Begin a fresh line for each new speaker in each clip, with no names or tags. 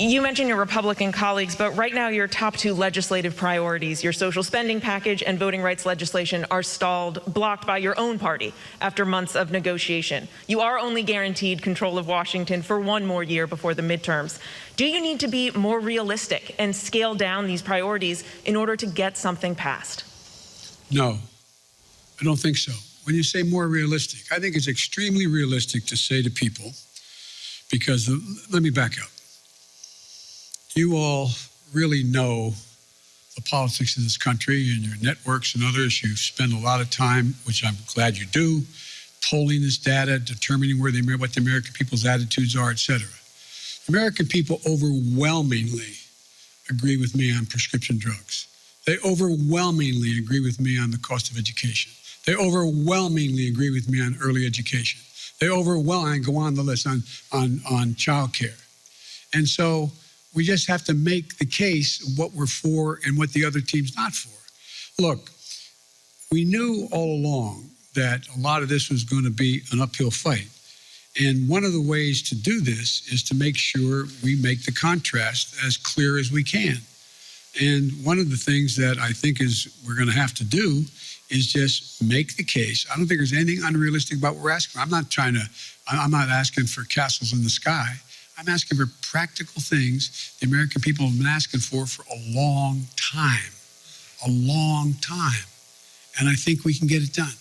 You mentioned your Republican colleagues, but right now your top two legislative priorities, your social spending package and voting rights legislation, are stalled, blocked by your own party after months of negotiation. You are only guaranteed control of Washington for one more year before the midterms. Do you need to be more realistic and scale down these priorities in order to get something passed?
No, I don't think so. When you say more realistic, I think it's extremely realistic to say to people, because let me back up. You all really know the politics of this country and your networks and others. You spend a lot of time, which I'm glad you do, polling this data, determining what the American people's attitudes are, et cetera. American people overwhelmingly agree with me on prescription drugs. They overwhelmingly agree with me on the cost of education. They overwhelmingly agree with me on early education. They overwhelmingly go on the list on child care. And so we just have to make the case of what we're for and what the other team's not for. Look, we knew all along that a lot of this was going to be an uphill fight. And one of the ways to do this is to make sure we make the contrast as clear as we can. And one of the things that I think is we're going to have to do is just make the case. I don't think there's anything unrealistic about what we're asking. I'm not asking for castles in the sky. I'm asking for practical things the American people have been asking for a long time, And I think we can get it done.
You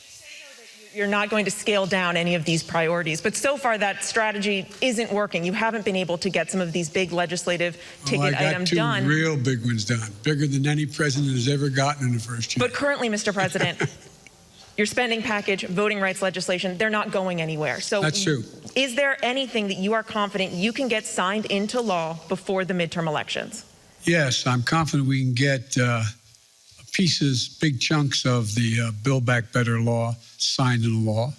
say, though, that you're not going to scale down any of these priorities, but so far that strategy isn't working. You haven't been able to get some of these big legislative ticket items done.
I got two real big ones done, bigger than any president has ever gotten in the first year.
But currently, Mr. President, your spending package, voting rights legislation, they're not going anywhere. So
that's true.
Is there anything that you are confident you can get signed into law before the midterm elections?
Yes, I'm confident we can get pieces, big chunks of the Build Back Better law signed into law.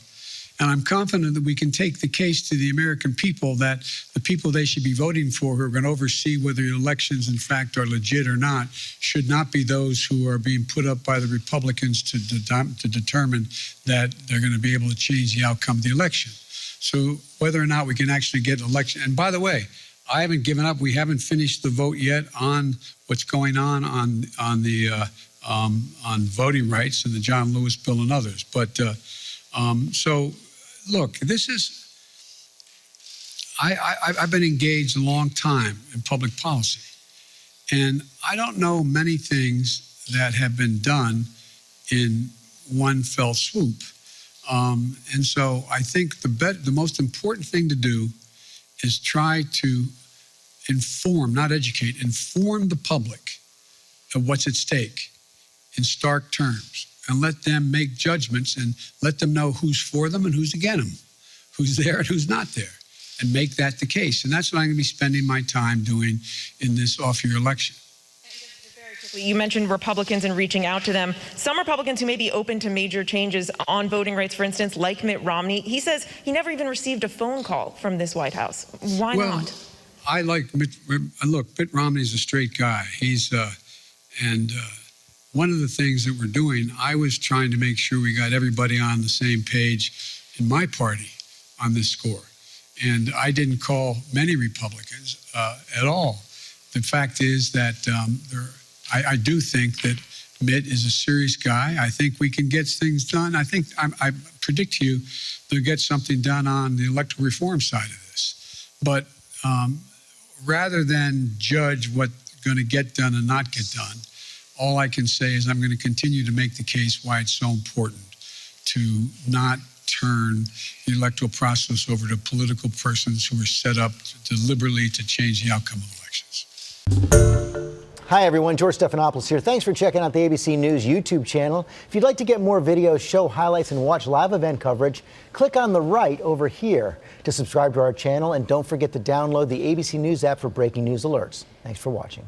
And I'm confident that we can take the case to the American people that the people they should be voting for, who are going to oversee whether the elections in fact are legit or not, should not be those who are being put up by the Republicans to determine that they're going to be able to change the outcome of the election. So whether or not we can actually get an election, and by the way, I haven't given up. We haven't finished the vote yet on what's going on voting rights and the John Lewis bill and others. But so. Look, this is, I've been engaged a long time in public policy, and I don't know many things that have been done in one fell swoop. And so I think the most important thing to do is try to inform, not educate, inform the public of what's at stake in stark terms. And let them make judgments and let them know who's for them and who's against them, who's there and who's not there, and make that the case. And that's what I'm going to be spending my time doing in this off-year election.
And just very quickly, you mentioned Republicans and reaching out to them. Some Republicans who may be open to major changes on voting rights, for instance, like Mitt Romney, he says he never even received a phone call from this White House. Why not?
I like Mitt. Look, Mitt Romney's a straight guy. One of the things that we're doing, I was trying to make sure we got everybody on the same page in my party on this score. And I didn't call many Republicans at all. The fact is that I do think that Mitt is a serious guy. I think we can get things done. I predict to you they'll get something done on the electoral reform side of this. But rather than judge what's going to get done and not get done, all I can say is I'm going to continue to make the case why it's so important to not turn the electoral process over to political persons who are set up deliberately to change the outcome of elections.
Hi, everyone. George Stephanopoulos here. Thanks for checking out the ABC News YouTube channel. If you'd like to get more videos, show highlights, and watch live event coverage, click on the right over here to subscribe to our channel. And don't forget to download the ABC News app for breaking news alerts. Thanks for watching.